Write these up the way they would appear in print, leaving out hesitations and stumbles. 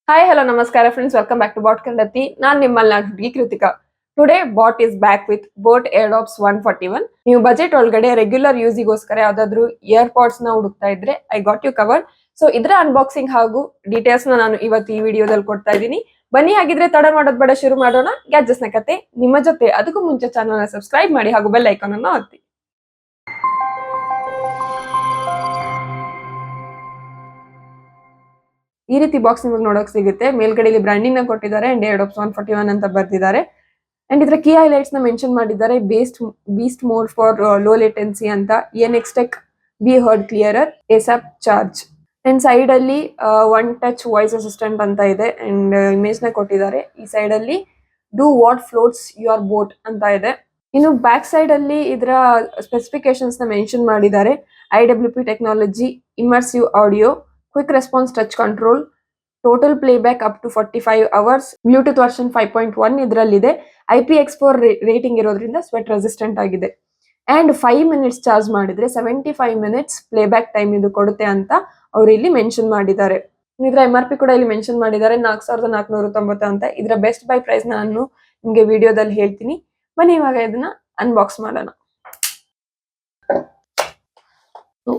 Hi, hello, namaskara friends. Welcome back to Bot Kandati. ನಾನು ನಿಮ್ಮಲ್ಲಿ ಹುಡುಗಿ Kritika. Today boAt is back with boAt Airdopes 141. ನೀವು budget ಒಳಗಡೆ regular ಯೂಸಿಗೋಸ್ಕರ ಯಾವ್ದಾದ್ರು ಇಯರ್ ಪಾಡ್ಸ್ ನ ಹುಡುಕ್ತಾ ಇದ್ರೆ I got you cover. So ಇದರ ಅನ್ಬಾಕ್ಸಿಂಗ್ ಹಾಗೂ ಡೀಟೇಲ್ಸ್ ನಾನು ಇವತ್ತು ಈ ವಿಡಿಯೋದಲ್ಲಿ ಕೊಡ್ತಾ ಇದ್ದೀನಿ. ಬನ್ನಿ, ಹಾಗಿದ್ರೆ ತಡ ಮಾಡೋದ್ ಬೇಡ, ಶುರು ಮಾಡೋಣ. ಗ್ಯಾಜೆಟ್ಸ್ ನ ಕತೆ ನಿಮ್ಮ ಜೊತೆ. ಅದಕ್ಕೂ ಮುಂಚೆ ಚಾನಲ್ ನ ಸಬ್ಸ್ಕ್ರೈಬ್ ಮಾಡಿ ಹಾಗೂ ಬೆಲ್ ಐಕಾನ್ ಅನ್ನು ಒತ್ತಿ. ಈ ರೀತಿ ಬಾಕ್ಸ್ ನಿಮಗೆ ನೋಡಕ್ ಸಿಗುತ್ತೆ. ಮೇಲ್ಗಡೆ ಇಲ್ಲಿ ಬ್ರ್ಯಾಂಡಿಂಗ್ ನ ಕೊಟ್ಟಿದ್ದಾರೆ ಅಂಡ್ ಏರ್ಡಾಪ್ಸ್ 141 ಅಂತ ಬರ್ತಿದ್ದಾರೆ. ಅಂಡ್ ಇದರ ಕೀ ಹೈಲೈಟ್ಸ್ ನ ಮೆನ್ಷನ್ ಮಾಡಿದ್ದಾರೆ. Beast mode for low latency ಅಂತ, ENx Tech be heard clearer, ASAP charge. And side ಅಲ್ಲಿ ಒನ್ ಟಚ್ ವಾಯ್ಸ್ ಅಸಿಸ್ಟೆಂಟ್ ಅಂತ ಇದೆ ಅಂಡ್ ಇಮೇಜ್ ನ ಕೊಟ್ಟಿದ್ದಾರೆ. ಈ ಸೈಡ್ ಅಲ್ಲಿ do what floats your boat ಅಂತ ಇದೆ. ಇನ್ನು ಬ್ಯಾಕ್ ಸೈಡ್ ಅಲ್ಲಿ ಇದರ ಸ್ಪೆಸಿಫಿಕೇಶನ್ಸ್ ನ ಮೆನ್ಷನ್ ಮಾಡಿದ್ದಾರೆ. IWP technology, immersive audio, quick response touch control, total playback up to 45 hours, Bluetooth version 5.1 ಇದರಲ್ಲಿದೆ. IPX4 ರೇಟಿಂಗ್ ಇರೋದ್ರಿಂದ ಸ್ವೆಟ್ ರೆಸಿಸ್ಟೆಂಟ್ ಆಗಿದೆ. ಅಂಡ್ 5 ಮಿನಿಟ್ಸ್ ಚಾರ್ಜ್ ಮಾಡಿದ್ರೆ 75 ಮಿನಿಟ್ಸ್ ಪ್ಲೇಬ್ಯಾಕ್ ಟೈಮ್ ಇದು ಕೊಡುತ್ತೆ ಅಂತ ಅವರು ಇಲ್ಲಿ ಮೆನ್ಷನ್ ಮಾಡಿದ್ದಾರೆ. ಇದರ MRP ಕೂಡ ಇಲ್ಲಿ ಮೆನ್ಷನ್ ಮಾಡಿದ್ದಾರೆ, 4490 ಅಂತ. ಇದರ ಬೆಸ್ಟ್ ಬೈ ಪ್ರೈಸ್ ನಾನು ನಿಮ್ಗೆ ವಿಡಿಯೋದಲ್ಲಿ ಹೇಳ್ತೀನಿ. ಬನ್ನಿ ಇವಾಗ ಇದನ್ನ ಅನ್ಬಾಕ್ಸ್ ಮಾಡೋಣ.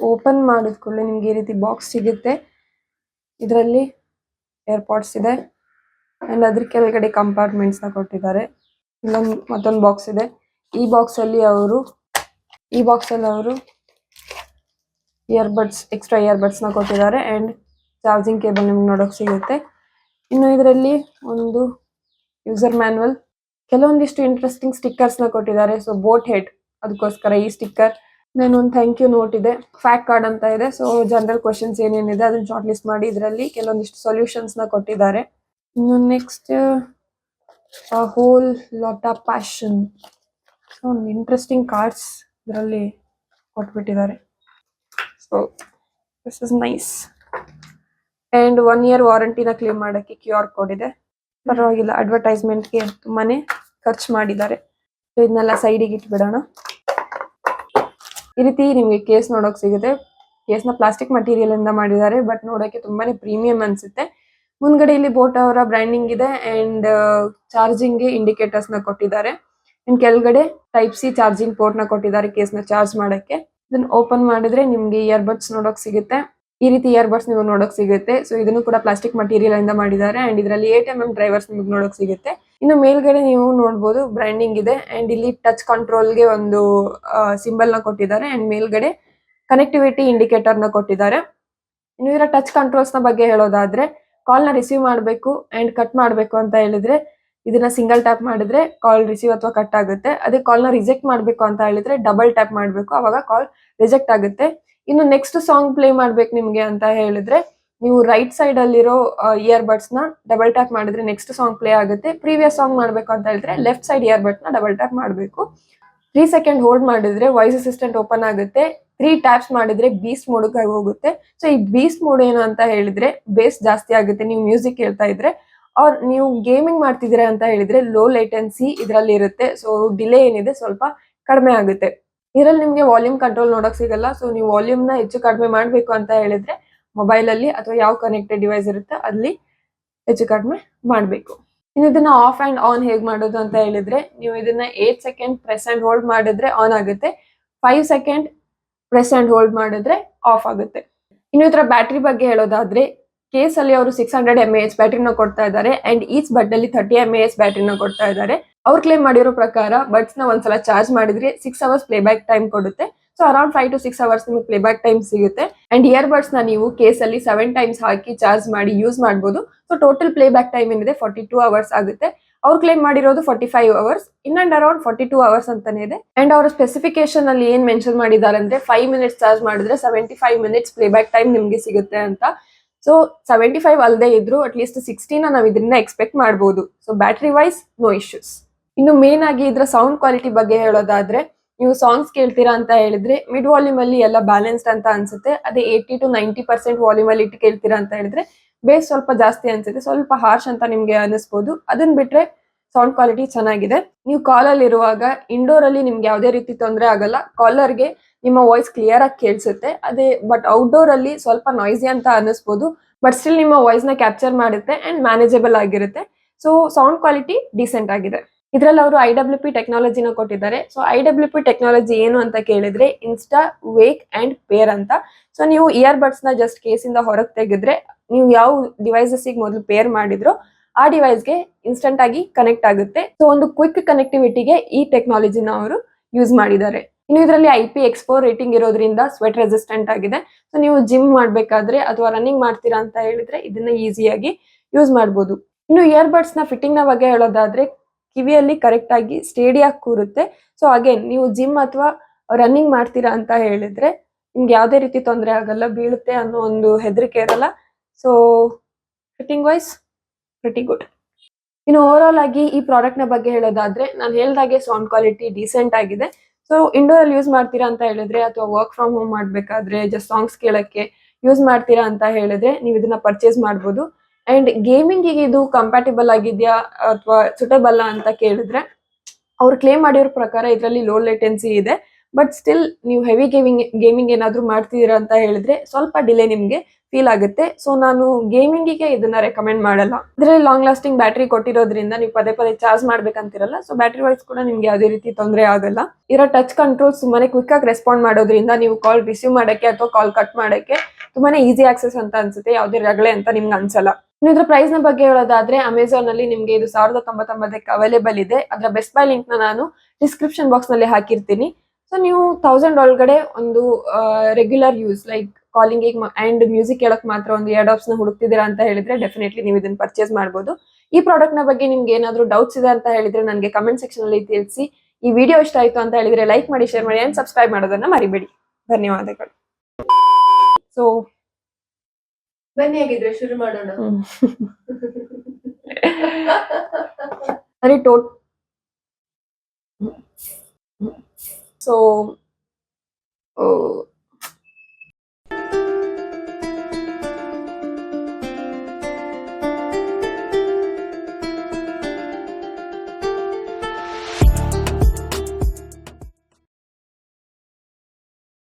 ಓಪನ್ ಮಾಡಿದ ಕೂಡಲೇ ನಿಮ್ಗೆ ಈ ರೀತಿ ಬಾಕ್ಸ್ ಸಿಗುತ್ತೆ. ಇದರಲ್ಲಿ ಏರ್ಪಾಡ್ಸ್ ಇದೆ ಅಂಡ್ ಅದ್ರ ಕೆಳಗಡೆ ಕಂಪಾರ್ಟ್ಮೆಂಟ್ಸ್ ನ ಕೊಟ್ಟಿದ್ದಾರೆ. ಇಲ್ಲೊಂದು ಮತ್ತೊಂದು ಬಾಕ್ಸ್ ಇದೆ. ಈ ಬಾಕ್ಸ್ ಅಲ್ಲಿ ಅವರು ಎಕ್ಸ್ಟ್ರಾ ಇಯರ್ಬಡ್ಸ್ ನ ಕೊಟ್ಟಿದ್ದಾರೆ ಅಂಡ್ ಚಾರ್ಜಿಂಗ್ ಕೇಬಲ್ ನಿಮ್ಗೆ ನೋಡೋಕೆ ಸಿಗುತ್ತೆ. ಇನ್ನು ಇದರಲ್ಲಿ ಒಂದು ಯೂಸರ್ ಮ್ಯಾನ್ಯಲ್, ಕೆಲವೊಂದಿಷ್ಟು ಇಂಟ್ರೆಸ್ಟಿಂಗ್ ಸ್ಟಿಕ್ಕರ್ಸ್ ನ ಕೊಟ್ಟಿದ್ದಾರೆ. ಸೊ ಬೋಟ್ ಹೆಡ್, ಅದಕ್ಕೋಸ್ಕರ ಈ ಸ್ಟಿಕ್ಕರ್. ನಾನು ಒಂದು ಥ್ಯಾಂಕ್ ಯು ನೋಟ್ ಇದೆ, ಫ್ಯಾಕ್ಟ್ ಕಾರ್ಡ್ ಅಂತ ಇದೆ. ಸೊ ಜನರಲ್ ಕ್ವಶನ್ಸ್ ಏನೇನಿದೆ ಅದನ್ನ ಶಾರ್ಟ್ ಲಿಸ್ಟ್ ಮಾಡಿ ಇದರಲ್ಲಿ ಕೆಲವೊಂದಿಷ್ಟು ಸೊಲ್ಯೂಷನ್ಸ್ ನ ಕೊಟ್ಟಿದ್ದಾರೆ. ಇನ್ನು next whole lot of passion, ಒಂದು ಇಂಟ್ರೆಸ್ಟಿಂಗ್ ಕಾರ್ಡ್ಸ್ ಇದರಲ್ಲಿ ಕೊಟ್ಬಿಟ್ಟಿದ್ದಾರೆ. So this is nice. And 1 year ವಾರಂಟಿನ ಕ್ಲೇಮ್ ಮಾಡಕ್ಕೆ QR ಕೋಡ್ ಇದೆ. ಪರವಾಗಿಲ್ಲ, ಅಡ್ವರ್ಟೈಸ್ಮೆಂಟ್ಗೆ ತುಂಬಾನೇ ಖರ್ಚು ಮಾಡಿದ್ದಾರೆ. ಇದನ್ನೆಲ್ಲ ಸೈಡಿಗೆ ಇಟ್ಬಿಡೋಣ. ಈ ರೀತಿ ನಿಮ್ಗೆ ಕೇಸ್ ನೋಡೋಕ್ ಸಿಗುತ್ತೆ. ಕೇಸ್ ನ ಪ್ಲಾಸ್ಟಿಕ್ ಮಟೀರಿಯಲ್ ಇಂದ ಮಾಡಿದ್ದಾರೆ, ಬಟ್ ನೋಡೋಕೆ ತುಂಬಾನೇ ಪ್ರೀಮಿಯಂ ಅನ್ಸುತ್ತೆ. ಮುಂದ್ಗಡೆ ಇಲ್ಲಿ ಬೋಟ್ ಅವರ ಬ್ರ್ಯಾಂಡಿಂಗ್ ಇದೆ ಅಂಡ್ ಚಾರ್ಜಿಂಗ್ ಗೆ ಇಂಡಿಕೇಟರ್ಸ್ ನ ಕೊಟ್ಟಿದ್ದಾರೆ. ಅಂಡ್ ಕೆಳಗಡೆ Type-C ಚಾರ್ಜಿಂಗ್ ಪೋರ್ಟ್ ನ ಕೊಟ್ಟಿದ್ದಾರೆ ಕೇಸ್ ನ ಚಾರ್ಜ್ ಮಾಡಕ್ಕೆ. ಇದನ್ನ ಓಪನ್ ಮಾಡಿದ್ರೆ ನಿಮ್ಗೆ ಇಯರ್ಬಡ್ಸ್ ನೋಡೋಕ್ ಸಿಗುತ್ತೆ. ಈ ರೀತಿ ಇಯರ್ಬಡ್ಸ್ ನೀವು ನೋಡೋಕ್ ಸಿಗುತ್ತೆ. ಸೊ ಇದನ್ನು ಕೂಡ ಪ್ಲಾಸ್ಟಿಕ್ ಮಟೀರಿಯಲ್ ಇಂದ ಮಾಡಿದ್ದಾರೆ ಅಂಡ್ ಇದರಲ್ಲಿ 8mm ಡ್ರೈವರ್ಸ್ ನಿಮ್ಗೆ ನೋಡೋಕ್ ಸಿಗುತ್ತೆ. ಇನ್ನು ಮೇಲ್ಗಡೆ ನೀವು ನೋಡಬಹುದು ಬ್ರ್ಯಾಂಡಿಂಗ್ ಇದೆ ಅಂಡ್ ಇಲ್ಲಿ ಟಚ್ ಕಂಟ್ರೋಲ್ ಗೆ ಒಂದು ಸಿಂಬಲ್ ನ ಕೊಟ್ಟಿದ್ದಾರೆ ಅಂಡ್ ಮೇಲ್ಗಡೆ ಕನೆಕ್ಟಿವಿಟಿ ಇಂಡಿಕೇಟರ್ ನ ಕೊಟ್ಟಿದ್ದಾರೆ. ಇನ್ನು ಇದರ ಟಚ್ ಕಂಟ್ರೋಲ್ಸ್ ನ ಬಗ್ಗೆ ಹೇಳೋದಾದ್ರೆ, ಕಾಲ್ ನ ರಿಸೀವ್ ಮಾಡಬೇಕು ಅಂಡ್ ಕಟ್ ಮಾಡಬೇಕು ಅಂತ ಹೇಳಿದ್ರೆ ಇದನ್ನ ಸಿಂಗಲ್ ಟ್ಯಾಪ್ ಮಾಡಿದ್ರೆ ಕಾಲ್ ರಿಸೀವ್ ಅಥವಾ ಕಟ್ ಆಗುತ್ತೆ. ಅದೇ ಕಾಲ್ ನ ರಿಜೆಕ್ಟ್ ಮಾಡಬೇಕು ಅಂತ ಹೇಳಿದ್ರೆ ಡಬಲ್ ಟ್ಯಾಪ್ ಮಾಡಬೇಕು, ಅವಾಗ ಕಾಲ್ ರಿಜೆಕ್ಟ್ ಆಗುತ್ತೆ. ಇನ್ನು ನೆಕ್ಸ್ಟ್ ಸಾಂಗ್ ಪ್ಲೇ ಮಾಡ್ಬೇಕು ನಿಮ್ಗೆ ಅಂತ ಹೇಳಿದ್ರೆ ನೀವು ರೈಟ್ ಸೈಡ್ ಅಲ್ಲಿರೋ ಇಯರ್ಬಡ್ಸ್ ನ ಡಬಲ್ ಟ್ಯಾಪ್ ಮಾಡಿದ್ರೆ ನೆಕ್ಸ್ಟ್ ಸಾಂಗ್ ಪ್ಲೇ ಆಗುತ್ತೆ. ಪ್ರೀವಿಯಸ್ ಸಾಂಗ್ ಮಾಡ್ಬೇಕು ಅಂತ ಹೇಳಿದ್ರೆ ಲೆಫ್ಟ್ ಸೈಡ್ ಇಯರ್ಬಡ್ಸ್ ನ ಡಬಲ್ ಟ್ಯಾಪ್ ಮಾಡಬೇಕು. 3 ಸೆಕೆಂಡ್ ಹೋಲ್ಡ್ ಮಾಡಿದ್ರೆ ವಾಯ್ಸ್ ಅಸಿಸ್ಟೆಂಟ್ ಓಪನ್ ಆಗುತ್ತೆ. 3 ಟ್ಯಾಪ್ಸ್ ಮಾಡಿದ್ರೆ ಬೀಸ್ಟ್ ಮೋಡ್ಗೆ ಹೋಗುತ್ತೆ. ಸೊ ಈ ಬೀಸ್ಟ್ ಮೋಡ್ ಏನು ಅಂತ ಹೇಳಿದ್ರೆ ಬೇಸ್ ಜಾಸ್ತಿ ಆಗುತ್ತೆ ನೀವು ಮ್ಯೂಸಿಕ್ ಕೇಳ್ತಾ ಇದ್ರೆ. ಆರ್ ನೀವು ಗೇಮಿಂಗ್ ಮಾಡ್ತಿದ್ದೀರಾ ಅಂತ ಹೇಳಿದ್ರೆ ಲೋ ಲೇಟೆನ್ಸಿ ಇದರಲ್ಲಿ ಇರುತ್ತೆ. ಸೊ ಡಿಲೇ ಏನಿದೆ ಸ್ವಲ್ಪ ಕಡಿಮೆ ಆಗುತ್ತೆ. ಇದರಲ್ಲಿ ನಿಮ್ಗೆ ವಾಲ್ಯೂಮ್ ಕಂಟ್ರೋಲ್ ನೋಡಕ್ ಸಿಗಲ್ಲ. ಸೊ ನೀವು ವಾಲ್ಯೂಮ್ ನ ಹೆಚ್ಚು ಕಡಿಮೆ ಮಾಡ್ಬೇಕು ಅಂತ ಹೇಳಿದ್ರೆ ಮೊಬೈಲ್ ಅಲ್ಲಿ ಅಥವಾ ಯಾವ ಕನೆಕ್ಟೆಡ್ ಡಿವೈಸ್ ಇರುತ್ತೆ ಅಲ್ಲಿ ಹೆಚ್ಚು ಕಡಿಮೆ ಮಾಡ್ಬೇಕು. ಇನ್ನು ಇದನ್ನ ಆಫ್ ಅಂಡ್ ಆನ್ ಹೇಗ್ ಮಾಡೋದು ಅಂತ ಹೇಳಿದ್ರೆ ನೀವು ಇದನ್ನ 8 ಸೆಕೆಂಡ್ ಪ್ರೆಸ್ ಅಂಡ್ ಹೋಲ್ಡ್ ಮಾಡಿದ್ರೆ ಆನ್ ಆಗುತ್ತೆ, 5 ಸೆಕೆಂಡ್ ಪ್ರೆಸ್ ಅಂಡ್ ಹೋಲ್ಡ್ ಮಾಡಿದ್ರೆ ಆಫ್ ಆಗುತ್ತೆ. ಇನ್ನು ಇದರ ಬ್ಯಾಟ್ರಿ ಬಗ್ಗೆ ಹೇಳೋದಾದ್ರೆ ಕೇಸ್ ಅಲ್ಲಿ ಅವರು 600 mAh ಬ್ಯಾಟ್ರಿನ ಕೊಡ್ತಾ ಇದ್ದಾರೆ ಅಂಡ್ ಈಚ್ ಬಡ್ ಅಲ್ಲಿ 30 mAh ಬ್ಯಾಟ್ರಿನ ಕೊಡ್ತಾ ಇದ್ದಾರೆ. ಅವ್ರು ಕ್ಲೇಮ್ ಮಾಡಿರೋ ಪ್ರಕಾರ ಬಡ್ಸ್ ನ ಒಂದ್ಸಲ ಚಾರ್ಜ್ ಮಾಡಿದ್ರೆ 6 ಅವರ್ಸ್ ಪ್ಲೇಬ್ಯಾಕ್ ಟೈಮ್ ಕೊಡುತ್ತೆ. ಸೊ ಅರೌಂಡ್ 5 to 6 ಅವರ್ಸ್ ನಿಮಗೆ ಪ್ಲೇಬ್ಯಾಕ್ ಟೈಮ್ ಸಿಗುತ್ತೆ. ಅಂಡ್ ಇಯರ್ಬಡ್ಸ್ ನ ನೀವು ಕೇಸ್ ಅಲ್ಲಿ 7 ಟೈಮ್ಸ್ ಹಾಕಿ ಚಾರ್ಜ್ ಮಾಡಿ ಯೂಸ್ ಮಾಡಬಹುದು. ಸೊ ಟೋಟಲ್ ಪ್ಲೇಬ್ಯಾಕ್ ಟೈಮ್ ಏನಿದೆ 42 ಅವರ್ಸ್ ಆಗುತ್ತೆ. ಅವ್ರು ಕ್ಲೇಮ್ ಮಾಡಿರೋದು 45 hours, in and around 42 hours ಅಂತಾನೆ ಇದೆ. ಅಂಡ್ ಅವರ ಸ್ಪೆಸಿಫಿಕೇಶನ್ ಅಲ್ಲಿ ಏನ್ ಮೆನ್ಷನ್ ಮಾಡಿದ್ದಾರೆ ಅಂದ್ರೆ 5 ಮಿನಿಟ್ಸ್ ಚಾರ್ಜ್ ಮಾಡಿದ್ರೆ 75 ಮಿನಿಟ್ಸ್ ಪ್ಲೇಬ್ಯಾಕ್ ಟೈಮ್ ನಿಮ್ಗೆ ಸಿಗುತ್ತೆ ಅಂತ. ಸೊ 75 ಅಲ್ಲದೆ ಇದ್ರು ಅಟ್ಲೀಸ್ಟ್ 60 ನಾವು ಇದರಿಂದ ಎಕ್ಸ್ಪೆಕ್ಟ್ ಮಾಡಬಹುದು. So battery wise no issues. ಇನ್ನು ಮೇನ್ ಆಗಿ ಇದ್ರ ಸೌಂಡ್ ಕ್ವಾಲಿಟಿ ಬಗ್ಗೆ ಹೇಳೋದಾದ್ರೆ ನೀವು ಸಾಂಗ್ಸ್ ಕೇಳ್ತೀರಾ ಅಂತ ಹೇಳಿದ್ರೆ ಮಿಡ್ ವಾಲ್ಯೂಮ್ ಅಲ್ಲಿ ಎಲ್ಲ ಬ್ಯಾಲೆನ್ಸ್ಡ್ ಅಂತ ಅನ್ಸುತ್ತೆ. ಅದೇ 80 to 90% ವಾಲ್ಯೂಮ್ ಅಲ್ಲಿ ಇಟ್ಟು ಕೇಳ್ತೀರಾ ಅಂತ ಹೇಳಿದ್ರೆ ಬೇಸ್ ಸ್ವಲ್ಪ ಜಾಸ್ತಿ ಅನ್ಸುತ್ತೆ, ಸ್ವಲ್ಪ ಹಾರ್ಶ್ ಅಂತ ನಿಮ್ಗೆ ಅನಿಸ್ಬೋದು. ಅದನ್ನ ಬಿಟ್ರೆ ಸೌಂಡ್ ಕ್ವಾಲಿಟಿ ಚೆನ್ನಾಗಿದೆ. ನೀವು ಕಾಲ್ ಅಲ್ಲಿ ಇರುವಾಗ ಇಂಡೋರ್ ಅಲ್ಲಿ ನಿಮ್ಗೆ ಯಾವುದೇ ರೀತಿ ತೊಂದರೆ ಆಗಲ್ಲ. ಕಾಲರ್ಗೆ ನಿಮ್ಮ ವಾಯ್ಸ್ ಕ್ಲಿಯರ್ ಆಗಿ ಕೇಳಿಸುತ್ತೆ. ಅದೇ ಬಟ್ ಔಟ್ಡೋರ್ ಅಲ್ಲಿ ಸ್ವಲ್ಪ ನಾಯ್ಸಿ ಅಂತ ಅನಿಸ್ಬೋದು. ಬಟ್ ಸ್ಟಿಲ್ ನಿಮ್ಮ ವಾಯ್ಸ್ ನ ಕ್ಯಾಪ್ಚರ್ ಮಾಡುತ್ತೆ ಅಂಡ್ ಮ್ಯಾನೇಜಬಲ್ ಆಗಿರುತ್ತೆ. ಸೊ ಸೌಂಡ್ ಕ್ವಾಲಿಟಿ ಡೀಸೆಂಟ್ ಆಗಿದೆ. ಇದರಲ್ಲಿ ಅವರು IWP ಟೆಕ್ನಾಲಜಿನ ಕೊಟ್ಟಿದ್ದಾರೆ. ಸೊ IWP ಟೆಕ್ನಾಲಜಿ ಏನು ಅಂತ ಕೇಳಿದ್ರೆ ಇನ್ಸ್ಟಾ ವೇಕ್ ಅಂಡ್ ಪೇರ್ ಅಂತ. ಸೊ ನೀವು ಇಯರ್ ಬಡ್ಸ್ ನ ಜಸ್ಟ್ ಕೇಸಿಂದ ಹೊರಗೆ ತೆಗೆದ್ರೆ ನೀವು ಯಾವ ಡಿವೈಸಸ್ ಮೊದಲು ಪೇರ್ ಮಾಡಿದ್ರೋ ಆ ಡಿವೈಸ್ಗೆ ಇನ್ಸ್ಟೆಂಟ್ ಆಗಿ ಕನೆಕ್ಟ್ ಆಗುತ್ತೆ. ಸೊ ಒಂದು ಕ್ವಿಕ್ ಕನೆಕ್ಟಿವಿಟಿಗೆ ಈ ಟೆಕ್ನಾಲಜಿನ ಅವರು ಯೂಸ್ ಮಾಡಿದ್ದಾರೆ. ಇನ್ನು ಇದರಲ್ಲಿ IP-X4 ರೇಟಿಂಗ್ ಇರೋದ್ರಿಂದ ಸ್ವೆಟ್ ರೆಸಿಸ್ಟೆಂಟ್ ಆಗಿದೆ. ಸೊ ನೀವು ಜಿಮ್ ಮಾಡ್ಬೇಕಾದ್ರೆ ಅಥವಾ ರನ್ನಿಂಗ್ ಮಾಡ್ತೀರಾ ಅಂತ ಹೇಳಿದ್ರೆ ಇದನ್ನ ಈಸಿಯಾಗಿ ಯೂಸ್ ಮಾಡಬಹುದು. ಇನ್ನು ಇಯರ್ಬಡ್ಸ್ ನ ಫಿಟ್ಟಿಂಗ್ ನ ಬಗ್ಗೆ ಹೇಳೋದಾದ್ರೆ ಕಿವಿಯಲ್ಲಿ ಕರೆಕ್ಟ್ ಆಗಿ ಸ್ಟೇಡಿಯಾಗಿ ಕೂರುತ್ತೆ. ಸೊ ಅಗೇನ್ ನೀವು ಜಿಮ್ ಅಥವಾ ರನ್ನಿಂಗ್ ಮಾಡ್ತೀರಾ ಅಂತ ಹೇಳಿದ್ರೆ ನಿಮ್ಗೆ ಯಾವುದೇ ರೀತಿ ತೊಂದರೆ ಆಗಲ್ಲ, ಬೀಳುತ್ತೆ ಅನ್ನೋ ಒಂದು ಹೆದರಿಕೆ ಇರಲ್ಲ. So fitting wise pretty good. ಇನ್ನು ಓವರ್ ಆಲ್ ಆಗಿ ಈ ಪ್ರಾಡಕ್ಟ್ ನ ಬಗ್ಗೆ ಹೇಳೋದಾದ್ರೆ ನಾನು ಹೇಳ್ದಾಗೆ ಸೌಂಡ್ ಕ್ವಾಲಿಟಿ ಡೀಸೆಂಟ್ ಆಗಿದೆ. ಸೊ ಇಂಡೋರ್ ಅಲ್ಲಿ ಯೂಸ್ ಮಾಡ್ತೀರಾ ಅಂತ ಹೇಳಿದ್ರೆ ಅಥವಾ ವರ್ಕ್ ಫ್ರಮ್ ಹೋಮ್ ಮಾಡ್ಬೇಕಾದ್ರೆ ಜಸ್ಟ್ ಸಾಂಗ್ಸ್ ಕೇಳಕ್ಕೆ ಯೂಸ್ ಮಾಡ್ತೀರಾ ಅಂತ ಹೇಳಿದ್ರೆ ನೀವು ಇದನ್ನ ಪರ್ಚೇಸ್ ಮಾಡಬಹುದು. ಅಂಡ್ ಗೇಮಿಂಗ್ ಇದು ಕಂಪ್ಯಾಟಿಬಲ್ ಆಗಿದ್ಯಾ ಅಥವಾ ಸುಟೇಬಲ್ ಅಂತ ಕೇಳಿದ್ರೆ ಅವ್ರು ಕ್ಲೇಮ್ ಮಾಡಿರೋ ಪ್ರಕಾರ ಇದರಲ್ಲಿ ಲೋ ಲೇಟೆನ್ಸಿ ಇದೆ. ಬಟ್ ಸ್ಟಿಲ್ ನೀವು ಹೆವಿ ಗೇಮಿಂಗ್ ಏನಾದ್ರು ಮಾಡ್ತಿದ್ದೀರಾ ಅಂತ ಹೇಳಿದ್ರೆ ಸ್ವಲ್ಪ ಡಿಲೇ ನಿಮ್ಗೆ ಫೀಲ್ ಆಗುತ್ತೆ. ಸೊ ನಾನು ಗೇಮಿಂಗಿಗೆ ಇದನ್ನ ರೆಕಮೆಂಡ್ ಮಾಡಲ್ಲ. ಇದರಲ್ಲಿ ಲಾಂಗ್ ಲಾಸ್ಟಿಂಗ್ ಬ್ಯಾಟ್ರಿ ಕೊಟ್ಟಿರೋದ್ರಿಂದ ನೀವು ಪದೇ ಪದೇ ಚಾರ್ಜ್ ಮಾಡ್ಬೇಕಂತಿರಲ್ಲ. ಸೊ ಬ್ಯಾಟ್ರಿ ವೈಸ್ ಕೂಡ ನಿಮ್ಗೆ ಯಾವುದೇ ರೀತಿ ತೊಂದರೆ ಆಗಲ್ಲ. ಇರೋ ಟಚ್ ಕಂಟ್ರೋಲ್ ತುಂಬಾನೇ ಕ್ವಿಕ್ ಆಗಿ ರೆಸ್ಪಾಂಡ್ ಮಾಡೋದ್ರಿಂದ ನೀವು ಕಾಲ್ ರಿಸೀವ್ ಮಾಡಕ್ಕೆ ಅಥವಾ ಕಾಲ್ ಕಟ್ ಮಾಡಕ್ಕೆ ತುಂಬಾನೇ ಈಸಿ ಆಕ್ಸೆಸ್ ಅಂತ ಅನ್ಸುತ್ತೆ, ಯಾವುದೇ ರಗಳೆ ಅಂತ ನಿಮ್ಗೆ ಅನ್ಸಲ್ಲ. ಇನ್ನು ಇದ್ರ ಪ್ರೈಸ್ ನ ಬಗ್ಗೆ ಹೇಳೋದಾದ್ರೆ ಅಮೆಝಾನ್ ಅಲ್ಲಿ ನಿಮ್ಗೆ ಇದು 1099ಕ್ಕೆ ಅವೈಲೇಬಲ್ ಇದೆ. ಅದರ ಬೆಸ್ಟ್ ಬೈ ಲಿಂಕ್ ನ ನಾನು ಡಿಸ್ಕ್ರಿಪ್ಷನ್ ಬಾಕ್ಸ್ ನಲ್ಲಿ ಹಾಕಿರ್ತೀನಿ. ಸೊ ನೀವು 1000 ಒಳಗಡೆ ಒಂದು regular use like calling and music ಕೇಳಕ್ ಮಾತ್ರ ಒಂದು ಇಯರ್ ಡಾಪ್ಸ್ ನ ಹುಡುಕ್ತಿದ್ದೀರಾ ಅಂತ ಹೇಳಿದ್ರೆ ಡೆಫಿನೆಟ್ಲಿ ನೀವು ಇದನ್ನ ಪರ್ಚೇಸ್ ಮಾಡಬಹುದು. ಈ ಪ್ರಾಡಕ್ಟ್ ನ ಬಗ್ಗೆ ನಿಮ್ಗೆ ಏನಾದ್ರು ಡೌಟ್ಸ್ ಇದೆ ಅಂತ ಹೇಳಿದ್ರೆ ನನಗೆ ಕಮೆಂಟ್ ಸೆಕ್ಷನ್ ಅಲ್ಲಿ ತಿಳಿಸಿ. ಈ ವಿಡಿಯೋ ಇಷ್ಟ ಆಯ್ತು ಅಂತ ಹೇಳಿದ್ರೆ ಲೈಕ್ ಮಾಡಿ, ಶೇರ್ ಮಾಡಿ ಅಂಡ್ ಸಬ್ಸ್ಕ್ರೈಬ್ ಮಾಡೋದನ್ನ ಮರಿಬೇಡಿ. ಧನ್ಯವಾದಗಳು. ಸೊ ಬನ್ನಿ ಆಗಿದ್ರೆ ಶುರು ಮಾಡೋಣ. ಅರೆ ಟೋಟ್ ಸೊ